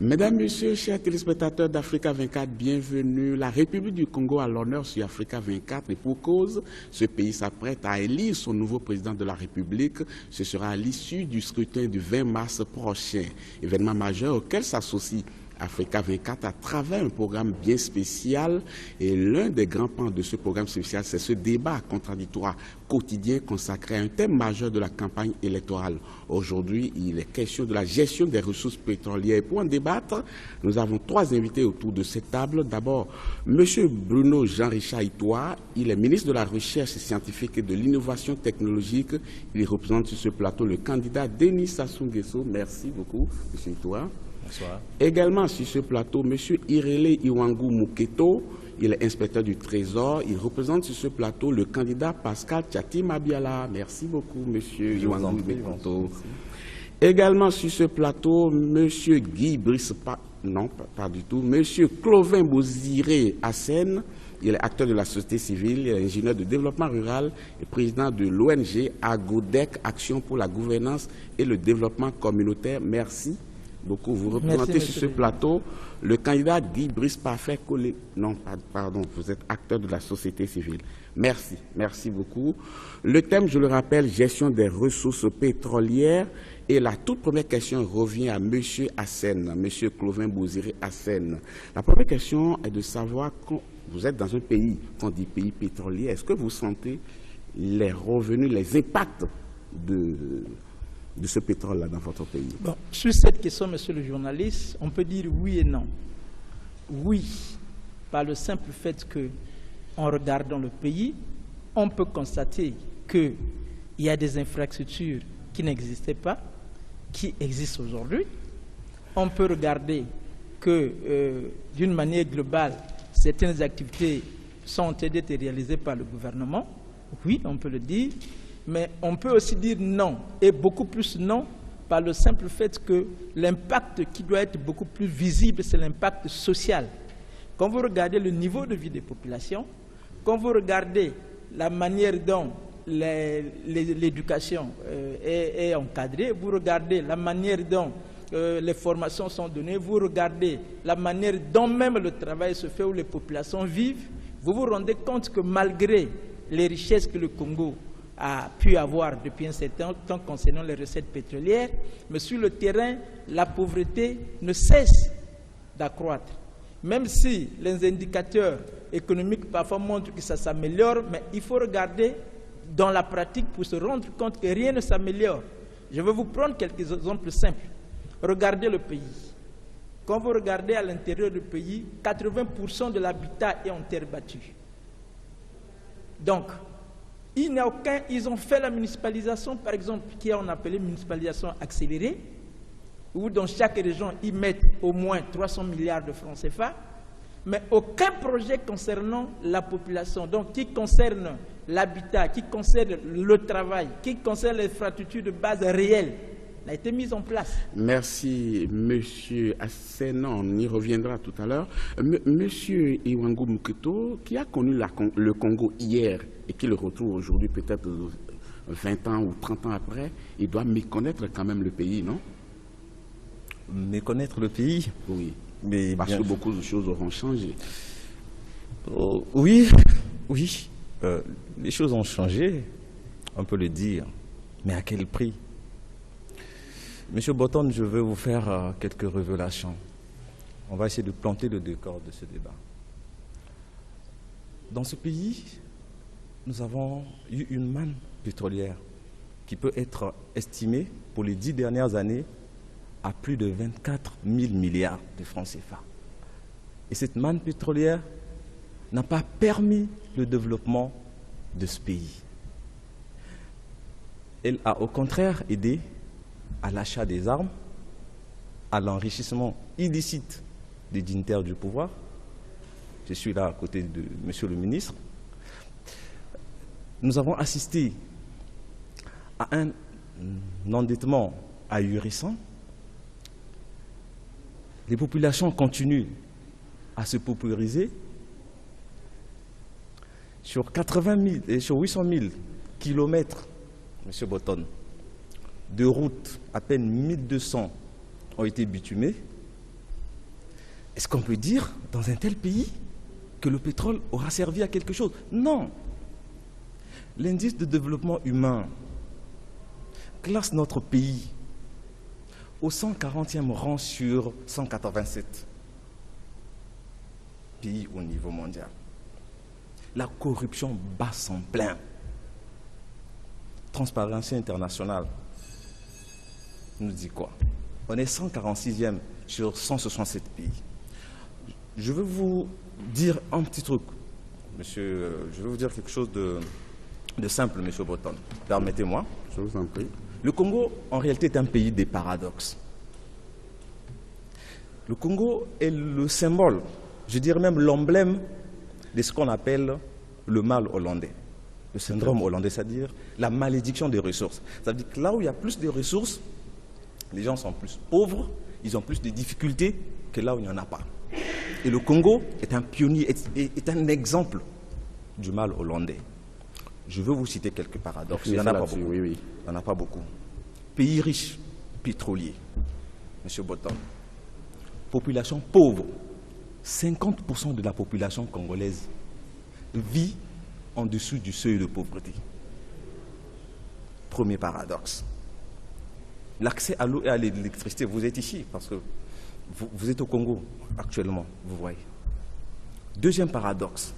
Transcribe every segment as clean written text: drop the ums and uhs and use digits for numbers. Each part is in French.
Mesdames, Messieurs, chers téléspectateurs d'Africa 24, bienvenue. La République du Congo a l'honneur sur Africa 24 et pour cause, ce pays s'apprête à élire son nouveau président de la République. Ce sera à l'issue du scrutin du 20 mars prochain, événement majeur auquel s'associe Africa 24 à travers un programme bien spécial. Et l'un des grands pans de ce programme spécial, c'est ce débat contradictoire quotidien consacré à un thème majeur de la campagne électorale. Aujourd'hui, il est question de la gestion des ressources pétrolières. Pour en débattre, nous avons trois invités autour de cette table. D'abord, M. Bruno Jean-Richard Itoa. Il est ministre de la Recherche scientifique et de l'Innovation technologique. Il représente sur ce plateau le candidat Denis Sassou Nguesso. Merci beaucoup, M. Itoa. Bonsoir. Également sur ce plateau, M. Irele Iwangu Muketo, il est inspecteur du Trésor. Il représente sur ce plateau le candidat Pascal Tchati Mabiala. Merci beaucoup, M. Iwangu Muketo. Également sur ce plateau, M. Guy Brice, non, pas du tout, M. Clovin Boziré Hassen. Il est acteur de la société civile, il est ingénieur de développement rural et président de l'ONG Agodec, Action pour la gouvernance et le développement communautaire. Merci beaucoup. Vous représentez sur ce plateau le candidat Guy Brice Parfait Collé. Non, pardon, vous êtes acteur de la société civile. Merci, merci beaucoup. Le thème, je le rappelle, gestion des ressources pétrolières. Et la toute première question revient à M. Hassen, M. Clovin Boziré Hassen. La première question est de savoir, quand vous êtes dans un pays, qu'on dit pays pétrolier, est-ce que vous sentez les revenus, les impacts de ce pétrole-là dans votre pays? Bon, sur cette question, monsieur le journaliste, on peut dire oui et non. Oui, par le simple fait que, en regardant le pays, on peut constater qu'il y a des infrastructures qui n'existaient pas, qui existent aujourd'hui. On peut regarder que, d'une manière globale, certaines activités sont en train d'être réalisées par le gouvernement. Oui, on peut le dire. Mais on peut aussi dire non, et beaucoup plus non, par le simple fait que l'impact qui doit être beaucoup plus visible, c'est l'impact social. Quand vous regardez le niveau de vie des populations, quand vous regardez la manière dont l'éducation est encadrée, vous regardez la manière dont les formations sont données, vous regardez la manière dont même le travail se fait, où les populations vivent, vous vous rendez compte que malgré les richesses que le Congo a pu avoir depuis un certain temps concernant les recettes pétrolières, mais sur le terrain, la pauvreté ne cesse d'accroître. Même si les indicateurs économiques parfois montrent que ça s'améliore, mais il faut regarder dans la pratique pour se rendre compte que rien ne s'améliore. Je vais vous prendre quelques exemples simples. Regardez le pays. Quand vous regardez à l'intérieur du pays, 80% de l'habitat est en terre battue. Donc, ils ont fait la municipalisation, par exemple, qui on appelé municipalisation accélérée, où dans chaque région, ils mettent au moins 300 milliards de francs CFA, mais aucun projet concernant la population, donc qui concerne l'habitat, qui concerne le travail, qui concerne les infrastructures de base réelles, n'a été mis en place. Merci, Monsieur Hassen. On y reviendra tout à l'heure. Monsieur Iwangu Muketo, qui a connu le Congo hier et qui le retrouve aujourd'hui, peut-être 20 ans ou 30 ans après, il doit méconnaître quand même le pays, non? Méconnaître le pays? Oui. Mais parce que beaucoup de choses auront changé. Oui, oui. Les choses ont changé, on peut le dire. Mais à quel prix? Monsieur Botton, je veux vous faire quelques révélations. On va essayer de planter le décor de ce débat. Dans ce pays, nous avons eu une manne pétrolière qui peut être estimée pour les 10 dernières années à plus de 24 000 milliards de francs CFA. Et cette manne pétrolière n'a pas permis le développement de ce pays. Elle a au contraire aidé à l'achat des armes, à l'enrichissement illicite des dignitaires du pouvoir. Je suis là à côté de Monsieur le ministre. Nous avons assisté à un endettement ahurissant. Les populations continuent à se paupériser. Sur 800 000 kilomètres, M. Botton, de routes, à peine 1200 ont été bitumées. Est-ce qu'on peut dire, dans un tel pays, que le pétrole aura servi à quelque chose? Non. L'indice de développement humain classe notre pays au 140e rang sur 187 pays au niveau mondial. La corruption bat son plein. Transparency International nous dit quoi? On est 146e sur 167 pays. Je veux vous dire un petit truc, monsieur, je vais vous dire quelque chose de simple, monsieur Breton. Permettez-moi. Je vous en prie. Le Congo, en réalité, est un pays des paradoxes. Le Congo est le symbole, je dirais même l'emblème de ce qu'on appelle le mal hollandais. Le syndrome hollandais, c'est-à-dire la malédiction des ressources. Ça veut dire que là où il y a plus de ressources, les gens sont plus pauvres, ils ont plus de difficultés que là où il n'y en a pas. Et le Congo est un pionnier, est un exemple du mal hollandais. Je veux vous citer quelques paradoxes. Il n'y en a pas beaucoup. Oui, oui. Il n'y en a pas beaucoup. Pays riche, pétrolier, monsieur Breton. Population pauvre. 50% de la population congolaise vit en dessous du seuil de pauvreté. Premier paradoxe. L'accès à l'eau et à l'électricité, vous êtes ici parce que vous êtes au Congo actuellement, vous voyez. Deuxième paradoxe,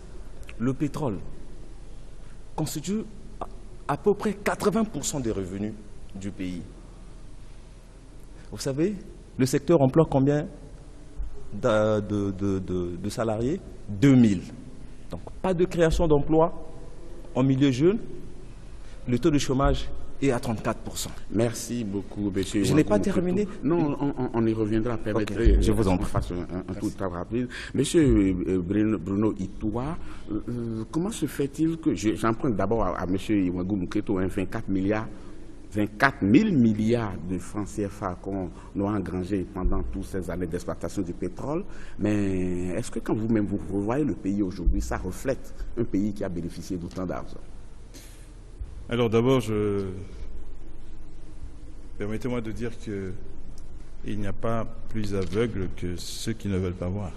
le pétrole constitue à peu près 80% des revenus du pays. Vous savez, le secteur emploie combien de salariés? 2000. Donc pas de création d'emplois en milieu jeune. Le taux de chômage est à 34%. Merci beaucoup, monsieur. Je n'ai pas terminé. Non, on y reviendra. Okay, je vous en prie. Fasse un tout rapide. Monsieur Bruno Itoua, comment se fait-il que, j'emprunte d'abord à monsieur Iwangou Muketo, 24 000 milliards de francs CFA qu'on a engrangés pendant toutes ces années d'exploitation du pétrole. Mais est-ce que quand vous-même vous revoyez le pays aujourd'hui, ça reflète un pays qui a bénéficié d'autant d'argent? Alors d'abord, permettez-moi de dire qu'il n'y a pas plus aveugle que ceux qui ne veulent pas voir.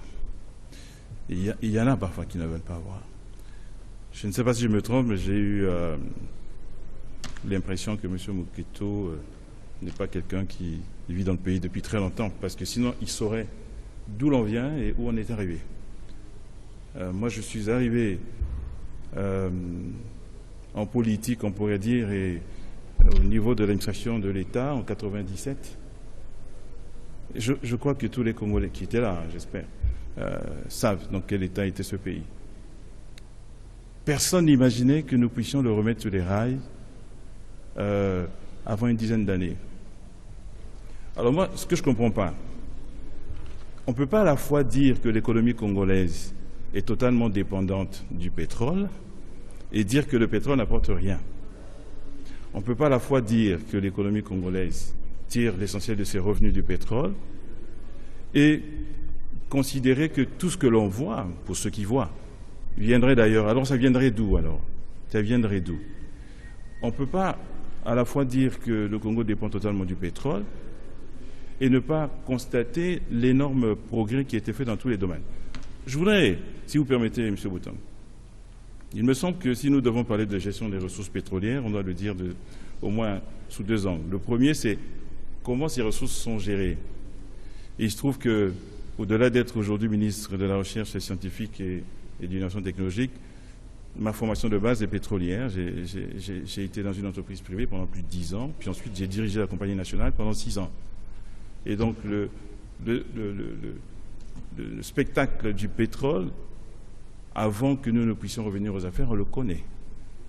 Il y en a parfois qui ne veulent pas voir. Je ne sais pas si je me trompe, mais j'ai eu l'impression que M. Muketo n'est pas quelqu'un qui vit dans le pays depuis très longtemps, parce que sinon il saurait d'où l'on vient et où on est arrivé. Moi, je suis arrivé en politique, on pourrait dire, et au niveau de l'administration de l'État en 1997. Je crois que tous les Congolais qui étaient là, j'espère, savent dans quel état était ce pays. Personne n'imaginait que nous puissions le remettre sur les rails avant une dizaine d'années. Alors moi, ce que je ne comprends pas, on ne peut pas à la fois dire que l'économie congolaise est totalement dépendante du pétrole et dire que le pétrole n'apporte rien. On ne peut pas à la fois dire que l'économie congolaise tire l'essentiel de ses revenus du pétrole et considérer que tout ce que l'on voit, pour ceux qui voient, viendrait d'ailleurs. Alors ça viendrait d'où alors? Ça viendrait d'où? On ne peut pas à la fois dire que le Congo dépend totalement du pétrole et ne pas constater l'énorme progrès qui a été fait dans tous les domaines. Je voudrais, si vous permettez, M. Bouton, il me semble que si nous devons parler de gestion des ressources pétrolières, on doit le dire au moins sous deux angles. Le premier, c'est comment ces ressources sont gérées. Et il se trouve que, au-delà d'être aujourd'hui ministre de la Recherche scientifique et de l'innovation technologique, ma formation de base est pétrolière. J'ai été dans une entreprise privée pendant plus de 10 ans, puis ensuite j'ai dirigé la compagnie nationale pendant 6 ans. Et donc le spectacle du pétrole, avant que nous ne puissions revenir aux affaires, on le connaît.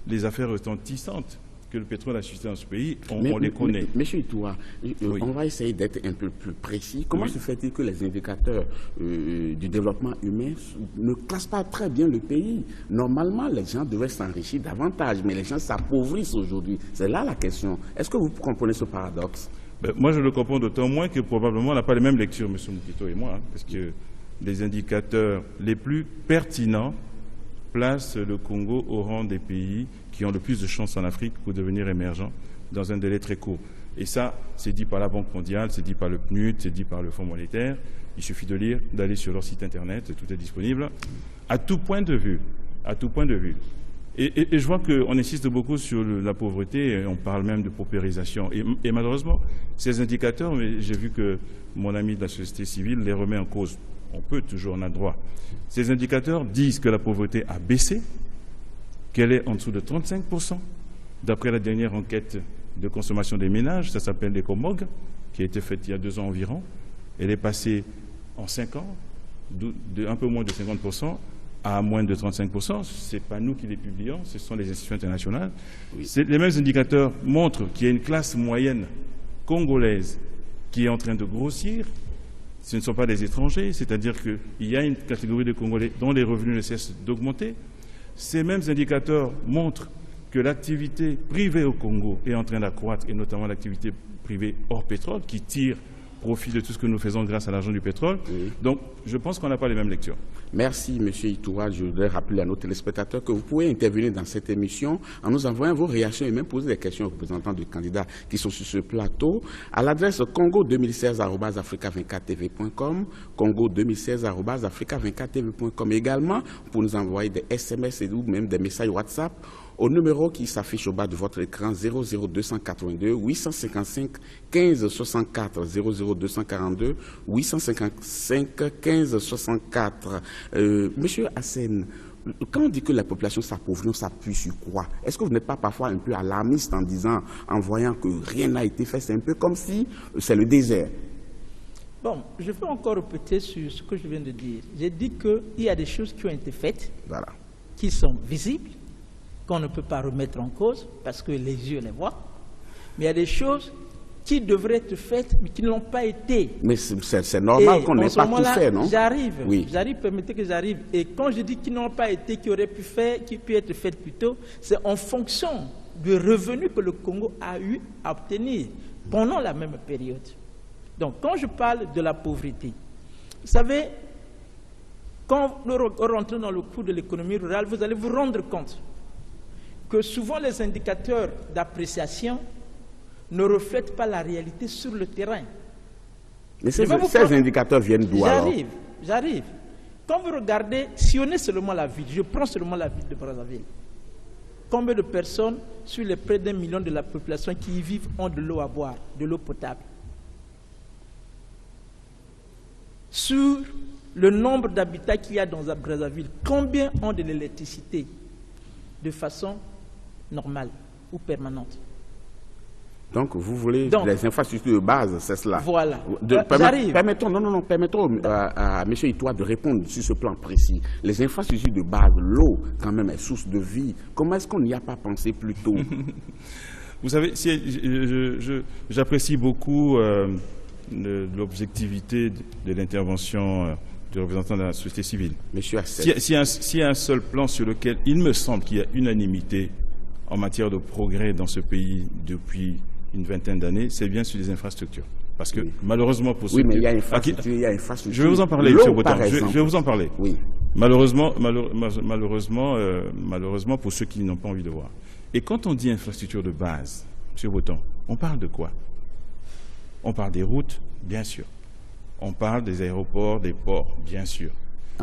Les affaires retentissantes que le pétrole a suscité dans ce pays, on les connaît. Monsieur Itoua, oui, on va essayer d'être un peu plus précis. Comment se fait-il que les indicateurs du développement humain ne classent pas très bien le pays? Normalement, les gens devraient s'enrichir davantage, mais les gens s'appauvrissent aujourd'hui. C'est là la question. Est-ce que vous comprenez ce paradoxe? Moi, je le comprends d'autant moins que probablement on n'a pas les mêmes lectures, M. Muketo et moi, parce que les indicateurs les plus pertinents placent le Congo au rang des pays qui ont le plus de chances en Afrique pour devenir émergents dans un délai très court. Et ça, c'est dit par la Banque mondiale, c'est dit par le PNUD, c'est dit par le Fonds monétaire. Il suffit de lire, d'aller sur leur site internet, tout est disponible. À tout point de vue, à tout point de vue. Et je vois qu'on insiste beaucoup sur la pauvreté, et on parle même de paupérisation. Et malheureusement, ces indicateurs, mais j'ai vu que mon ami de la société civile les remet en cause. On peut toujours en avoir droit. Ces indicateurs disent que la pauvreté a baissé, qu'elle est en dessous de 35%, d'après la dernière enquête de consommation des ménages, ça s'appelle l'EcoMog, qui a été faite il y a 2 ans environ. Elle est passée en 5 ans, de un peu moins de 50% à moins de 35%. Ce n'est pas nous qui les publions, ce sont les institutions internationales. Oui. Les mêmes indicateurs montrent qu'il y a une classe moyenne congolaise qui est en train de grossir. Ce ne sont pas des étrangers, c'est-à-dire qu'il y a une catégorie de Congolais dont les revenus ne cessent d'augmenter. Ces mêmes indicateurs montrent que l'activité privée au Congo est en train d'accroître, et notamment l'activité privée hors pétrole, qui tire profit de tout ce que nous faisons grâce à l'argent du pétrole. Oui. Donc, je pense qu'on n'a pas les mêmes lectures. Merci, M. Itoua. Je voudrais rappeler à nos téléspectateurs que vous pouvez intervenir dans cette émission en nous envoyant vos réactions et même poser des questions aux représentants du candidat qui sont sur ce plateau à l'adresse congo2016@africa24tv.com, congo2016@africa24tv.com. Également, pour nous envoyer des SMS ou même des messages WhatsApp au numéro qui s'affiche au bas de votre écran 00282 855 15 64 00242 855 15 64. Monsieur Hassen, quand on dit que la population s'appauvrit, on s'appuie sur quoi? Est-ce que vous n'êtes pas parfois un peu alarmiste en voyant que rien n'a été fait? C'est un peu comme si c'est le désert. Bon, je veux encore répéter sur ce que je viens de dire. J'ai dit qu'il y a des choses qui ont été faites, voilà, qui sont visibles, qu'on ne peut pas remettre en cause parce que les yeux les voient. Mais il y a des choses qui devraient être faites mais qui ne l'ont pas été. Mais c'est normal qu'on n'ait pas tout fait, non? J'arrive, oui. Permettez que j'arrive. Et quand je dis qu'ils n'ont pas été, qui auraient pu faire, qui pu être faites plus tôt, c'est en fonction du revenu que le Congo a eu à obtenir pendant la même période. Donc, quand je parle de la pauvreté, vous savez, quand nous rentrons dans le cours de l'économie rurale, vous allez vous rendre compte que souvent les indicateurs d'appréciation ne reflètent pas la réalité sur le terrain. Mais ces indicateurs viennent d'où alors? J'arrive. Quand vous regardez, sillonnez seulement la ville, je prends seulement la ville de Brazzaville. Combien de personnes sur les près d'1 million de la population qui y vivent ont de l'eau à boire, de l'eau potable? Sur le nombre d'habitants qu'il y a dans Brazzaville, combien ont de l'électricité de façon normale ou permanente? Donc, vous voulez les infrastructures de base, c'est cela? Voilà. Permettons à M. Itoua de répondre sur ce plan précis. Les infrastructures de base, l'eau, quand même, est source de vie. Comment est-ce qu'on n'y a pas pensé plus tôt? Vous savez, j'apprécie beaucoup l'objectivité de l'intervention du représentant de la société civile. Monsieur S'il y a un seul plan sur lequel il me semble qu'il y a unanimité en matière de progrès dans ce pays depuis une vingtaine d'années, c'est bien sur les infrastructures. Parce que malheureusement pour ceux mais il y a infrastructure. Je vais vous en parler, M. Botan. Je vais vous en parler. Oui. Malheureusement pour ceux qui n'ont pas envie de voir. Et quand on dit infrastructure de base, M. Botan, on parle de quoi? On parle des routes, bien sûr. On parle des aéroports, des ports, bien sûr.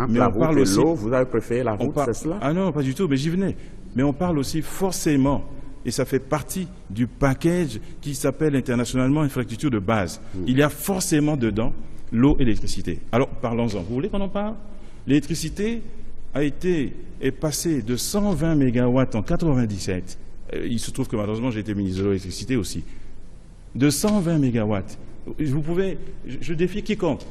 Mais on parle aussi de l'eau. Vous avez préféré la route, c'est cela? Ah non, pas du tout, mais j'y venais. Mais on parle aussi forcément, et ça fait partie du package qui s'appelle internationalement infrastructure de base. Il y a forcément dedans l'eau et l'électricité. Alors, parlons-en. Vous voulez qu'on en parle? L'électricité est passée de 120 MW en 1997. Il se trouve que malheureusement, j'ai été ministre de l'électricité aussi. De 120 MW. Je défie quiconque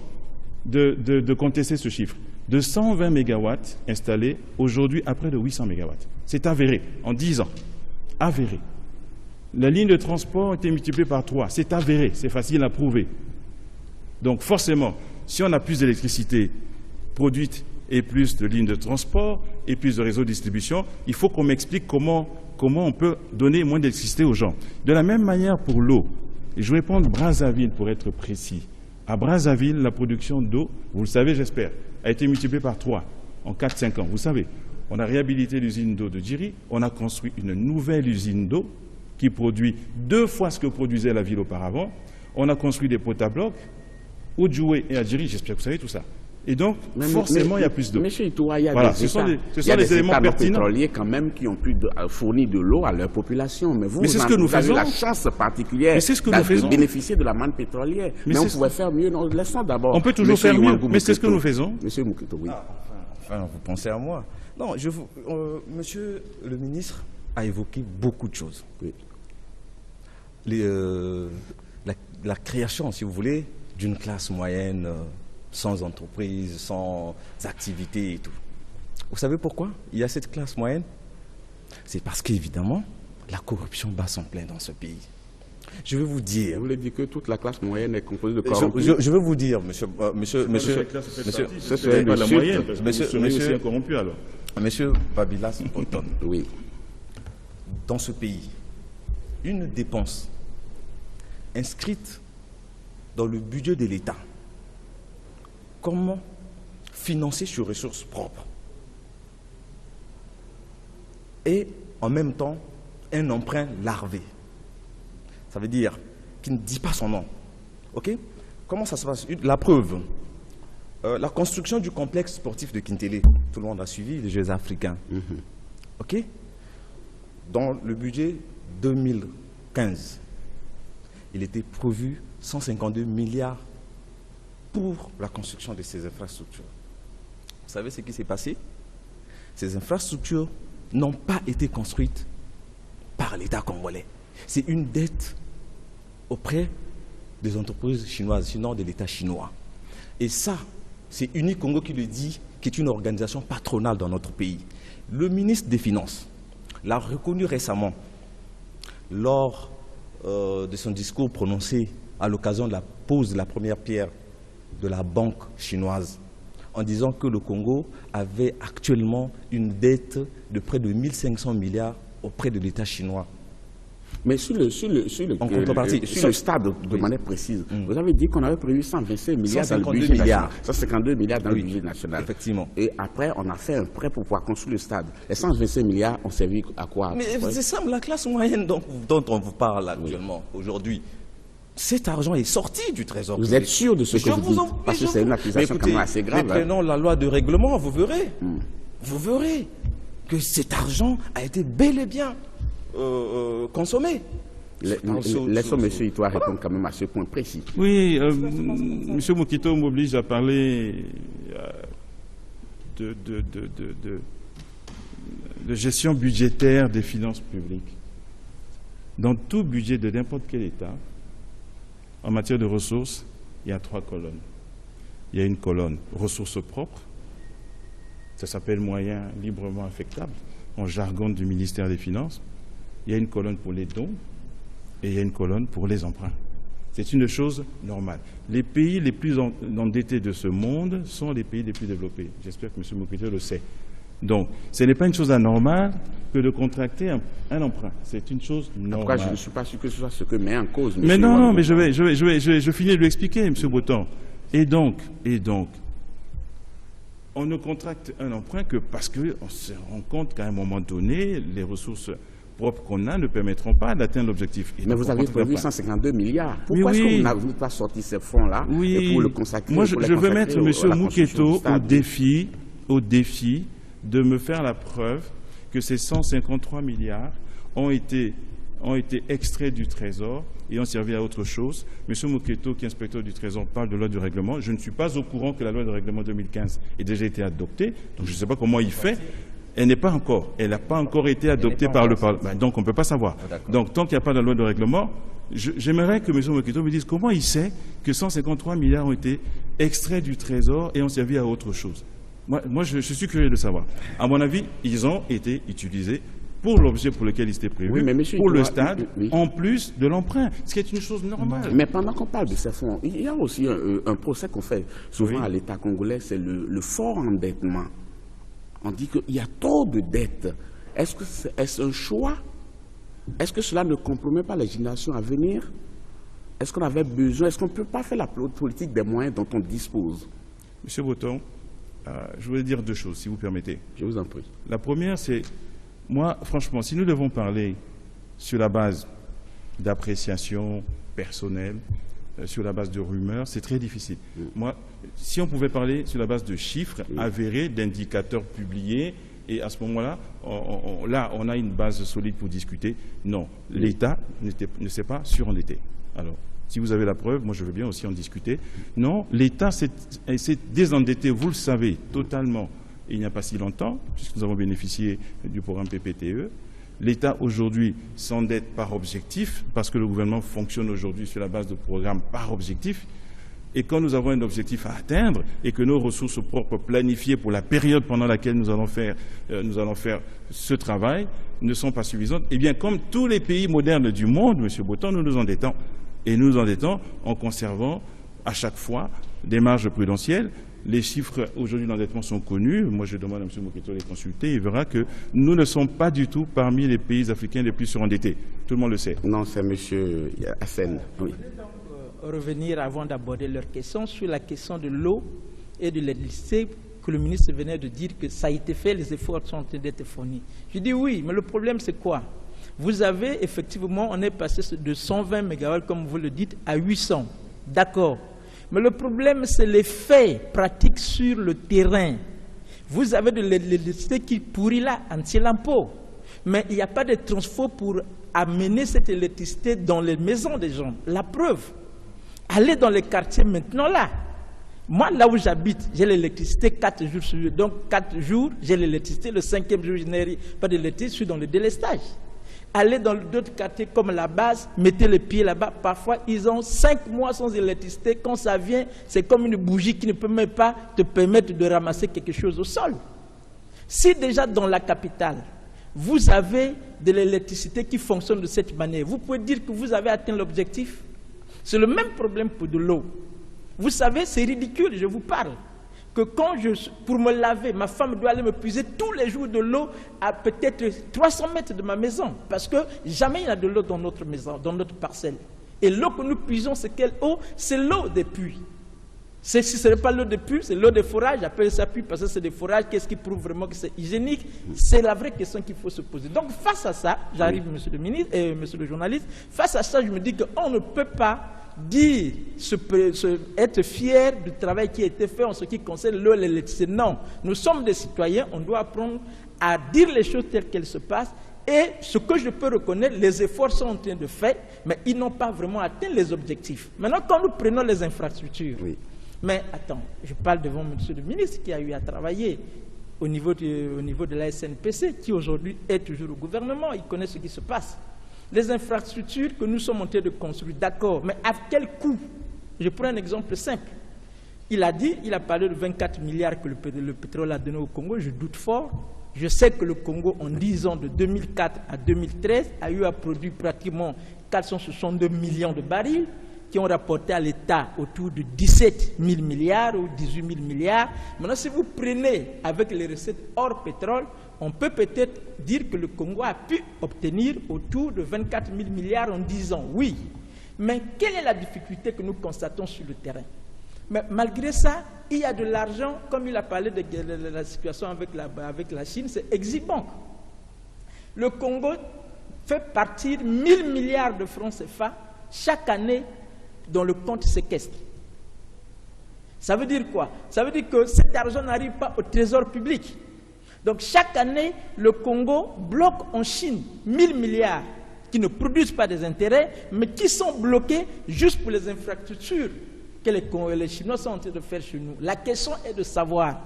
de contester ce chiffre. De 120 MW installés aujourd'hui à près de 800 MW. C'est avéré, en 10 ans. Avéré. La ligne de transport a été multipliée par 3. C'est avéré, c'est facile à prouver. Donc forcément, si on a plus d'électricité produite et plus de lignes de transport et plus de réseaux de distribution, il faut qu'on m'explique comment on peut donner moins d'électricité aux gens. De la même manière pour l'eau. Et je vais prendre Brazzaville pour être précis. À Brazzaville, la production d'eau, vous le savez j'espère, a été multipliée par 3 en 4-5 ans. Vous savez, on a réhabilité l'usine d'eau de Djiri, on a construit une nouvelle usine d'eau qui produit 2 fois ce que produisait la ville auparavant. On a construit des potes à bloc, Oudjoué et Algérie, j'espère que vous savez tout ça. Et donc, forcément, il y a plus d'eau. Monsieur Itoua, il y a voilà, des éléments pertinents. pétroliers quand même qui ont pu fournir de l'eau à leur population. Mais vous, vous avez la chance particulière de bénéficier de la manne pétrolière. Mais on pouvait faire mieux. Laissons d'abord. On peut toujours faire mieux, mais c'est ce que nous faisons. Monsieur Moukito, oui. Enfin, vous pensez à moi. Non, monsieur le ministre a évoqué beaucoup de choses. Oui. La création, si vous voulez, d'une classe moyenne sans entreprise, sans activité et tout. Vous savez pourquoi il y a cette classe moyenne? C'est parce qu'évidemment, la corruption bat son plein dans ce pays. Je vais vous dire... Vous voulez dire que toute la classe moyenne est composée de corrompus? Je vais vous dire, monsieur... C'est pas la moyenne, parce que vous serez aussi un corrompu alors. Monsieur Babilas Botton, oui. Dans ce pays, une dépense inscrite dans le budget de l'État, comment financer sur ressources propres et en même temps un emprunt larvé. Ça veut dire qui ne dit pas son nom. Ok? Comment ça se passe? La preuve, la construction du complexe sportif de Kintélé, tout le monde a suivi les Jeux africains. Ok? Dans le budget 2015, il était prévu 152 milliards pour la construction de ces infrastructures. Vous savez ce qui s'est passé? Ces infrastructures n'ont pas été construites par l'État congolais. C'est une dette auprès des entreprises chinoises, sinon de l'État chinois. Et ça, c'est Unicongo qui le dit, qui est une organisation patronale dans notre pays. Le ministre des Finances l'a reconnu récemment lors de son discours prononcé à l'occasion de la pose de la première pierre de la banque chinoise, en disant que le Congo avait actuellement une dette de près de 1500 milliards auprès de l'État chinois. Mais sur le stade, de manière précise, vous avez dit qu'on avait prévu 125 milliards dans le budget national. 152 milliards dans le budget national. Effectivement. Et après, on a fait un prêt pour pouvoir construire le stade. Les 125 milliards ont servi à quoi? Mais c'est ça, la classe moyenne dont on vous parle actuellement, aujourd'hui. Cet argent est sorti du trésor. Vous êtes sûr de ce que vous dites? Parce que c'est une accusation quand même assez grave. Mais prenons la loi de règlement, vous verrez. Vous verrez que cet argent a été bel et bien consommé. Laissons M. Itoua répondre quand même à ce point précis. Oui, M. Moukito m'oblige à parler de gestion budgétaire des finances publiques. Dans tout budget de n'importe quel État, en matière de ressources, il y a 3 colonnes. Il y a une colonne ressources propres, ça s'appelle moyens librement affectables, en jargon du ministère des Finances. Il y a une colonne pour les dons et il y a une colonne pour les emprunts. C'est une chose normale. Les pays les plus endettés de ce monde sont les pays les plus développés. J'espère que M. Moukito le sait. Donc, ce n'est pas une chose anormale que de contracter un emprunt. C'est une chose normale. Pourquoi je ne suis pas sûr que ce soit ce que met en cause. Mais non, mais je finis de lui expliquer, M. Botton. Et donc, on ne contracte un emprunt que parce qu'on se rend compte qu'à un moment donné, les ressources propres qu'on a ne permettront pas d'atteindre l'objectif. Mais vous avez prévu 152 milliards. Pourquoi est-ce que vous n'avez pas sorti ces fonds-là pour le consacrer? Moi, je veux mettre M. Moukito au défi de me faire la preuve que ces 153 milliards ont été extraits du Trésor et ont servi à autre chose. M. Moukito, qui est inspecteur du Trésor, parle de loi de règlement. Je ne suis pas au courant que la loi de règlement 2015 ait déjà été adoptée, donc je ne sais pas comment il fait. Elle n'est pas encore. Elle n'a pas encore été adoptée par le Parlement. Donc on ne peut pas savoir. Donc tant qu'il n'y a pas de loi de règlement, j'aimerais que M. Moukito me dise comment il sait que 153 milliards ont été extraits du Trésor et ont servi à autre chose. Moi, je suis curieux de savoir. À mon avis, ils ont été utilisés pour l'objet pour lequel ils étaient prévus, pour le stade, en plus de l'emprunt, ce qui est une chose normale. Mais pendant qu'on parle de ces fonds, il y a aussi un procès qu'on fait souvent à l'État congolais, c'est le fort endettement. On dit qu'il y a trop de dettes. Est-ce un choix? Est-ce que cela ne compromet pas les générations à venir? Est-ce qu'on avait besoin? Est-ce qu'on ne peut pas faire la politique des moyens dont on dispose? Monsieur Botton, je voulais dire 2 choses, si vous permettez. Je vous en prie. La première, c'est, moi, franchement, si nous devons parler sur la base d'appréciation personnelle, sur la base de rumeurs, c'est très difficile. Moi, si on pouvait parler sur la base de chiffres avérés, d'indicateurs publiés, et à ce moment-là, on a une base solide pour discuter. Non, l'État ne s'est pas surendetté. Alors, si vous avez la preuve, moi je veux bien aussi en discuter. Non, l'État s'est désendetté, vous le savez, totalement. Il n'y a pas si longtemps, puisque nous avons bénéficié du programme PPTE. L'État aujourd'hui s'endette par objectif, parce que le gouvernement fonctionne aujourd'hui sur la base de programmes par objectif. Et quand nous avons un objectif à atteindre et que nos ressources propres planifiées pour la période pendant laquelle nous allons faire ce travail ne sont pas suffisantes, eh bien, comme tous les pays modernes du monde, M. Boton, nous nous endettons. Et nous nous endettons en conservant à chaque fois des marges prudentielles. Les chiffres aujourd'hui d'endettement sont connus. Moi, je demande à M. Moketo de les consulter. Il verra que nous ne sommes pas du tout parmi les pays africains les plus surendettés. Tout le monde le sait. Non, c'est M. Hassen. Oui. Revenir avant d'aborder leur question sur la question de l'eau et de l'électricité que le ministre venait de dire que ça a été fait, les efforts sont en train d'être fournis. Je dis oui, mais le problème c'est quoi? Vous avez effectivement, on est passé de 120 MW comme vous le dites à 800, d'accord. Mais le problème c'est les faits pratiques sur le terrain. Vous avez de l'électricité qui pourrit là, anti-lampeau, mais il n'y a pas de transport pour amener cette électricité dans les maisons des gens. La preuve. Allez dans les quartiers maintenant là. Moi, là où j'habite, j'ai l'électricité 4 jours sur jour. Donc 4 jours, j'ai l'électricité. Le 5e jour, je n'ai pas d'électricité, je suis dans le délestage. Allez dans d'autres quartiers comme la base, mettez les pieds là-bas. Parfois, ils ont 5 mois sans électricité. Quand ça vient, c'est comme une bougie qui ne peut même pas te permettre de ramasser quelque chose au sol. Si déjà dans la capitale, vous avez de l'électricité qui fonctionne de cette manière, vous pouvez dire que vous avez atteint l'objectif. C'est le même problème pour de l'eau. Vous savez, c'est ridicule, je vous parle. Que quand pour me laver, ma femme doit aller me puiser tous les jours de l'eau à peut-être 300 mètres de ma maison. Parce que jamais il y a de l'eau dans notre maison, dans notre parcelle. Et l'eau que nous puisons, c'est quelle eau? C'est l'eau des puits. Si ce n'est pas l'eau des puits, c'est l'eau des forages. Appelez ça puits parce que c'est des forages. Qu'est-ce qui prouve vraiment que c'est hygiénique? C'est la vraie question qu'il faut se poser. Donc face à ça, j'arrive, monsieur le ministre et monsieur le journaliste, face à ça, je me dis qu'on ne peut pas dire, être fier du travail qui a été fait en ce qui concerne l'eau et l'électricité. Non, nous sommes des citoyens, on doit apprendre à dire les choses telles qu'elles se passent. Et ce que je peux reconnaître, les efforts sont en train de faire, mais ils n'ont pas vraiment atteint les objectifs. Maintenant, quand nous prenons les infrastructures, mais attends, je parle devant monsieur le ministre qui a eu à travailler au niveau de la SNPC, qui aujourd'hui est toujours au gouvernement, il connaît ce qui se passe. Les infrastructures que nous sommes en train de construire, d'accord, mais à quel coût? Je prends un exemple simple. Il a parlé de 24 milliards que le pétrole a donné au Congo, je doute fort. Je sais que le Congo, en 10 ans, de 2004 à 2013, a eu à produire pratiquement 462 millions de barils, qui ont rapporté à l'État autour de 17 000 milliards ou 18 000 milliards. Maintenant, si vous prenez avec les recettes hors pétrole, on peut peut-être dire que le Congo a pu obtenir autour de 24 000 milliards en 10 ans. Oui, mais quelle est la difficulté que nous constatons sur le terrain? Mais malgré ça, il y a de l'argent, comme il a parlé de la situation avec la Chine, c'est Eximbank. Le Congo fait partir 1 000 milliards de francs CFA chaque année dans le compte séquestre. Ça veut dire quoi? Ça veut dire que cet argent n'arrive pas au trésor public. Donc chaque année, le Congo bloque en Chine 1 000 milliards qui ne produisent pas des intérêts, mais qui sont bloqués juste pour les infrastructures que les Chinois sont en train de faire chez nous. La question est de savoir,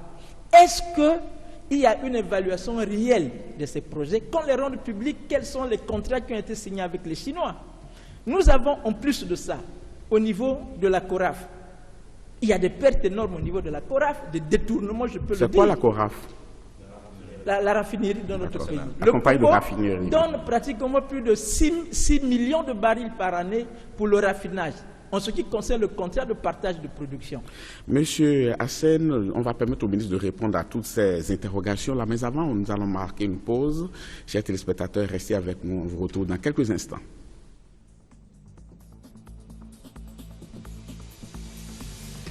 est-ce qu'il y a une évaluation réelle de ces projets? Quand les rendent publics, quels sont les contrats qui ont été signés avec les Chinois? Nous avons en plus de ça, au niveau de la CORAF, il y a des pertes énormes au niveau de la CORAF, des détournements, je peux le dire. C'est quoi la CORAF? La raffinerie dans notre pays. La compagnie de raffinerie donne pratiquement plus de 6 millions de barils par année pour le raffinage, en ce qui concerne le contrat de partage de production. Monsieur Hassen, on va permettre au ministre de répondre à toutes ces interrogations-là, mais avant, nous allons marquer une pause. Chers téléspectateurs, restez avec nous, on vous retrouve dans quelques instants.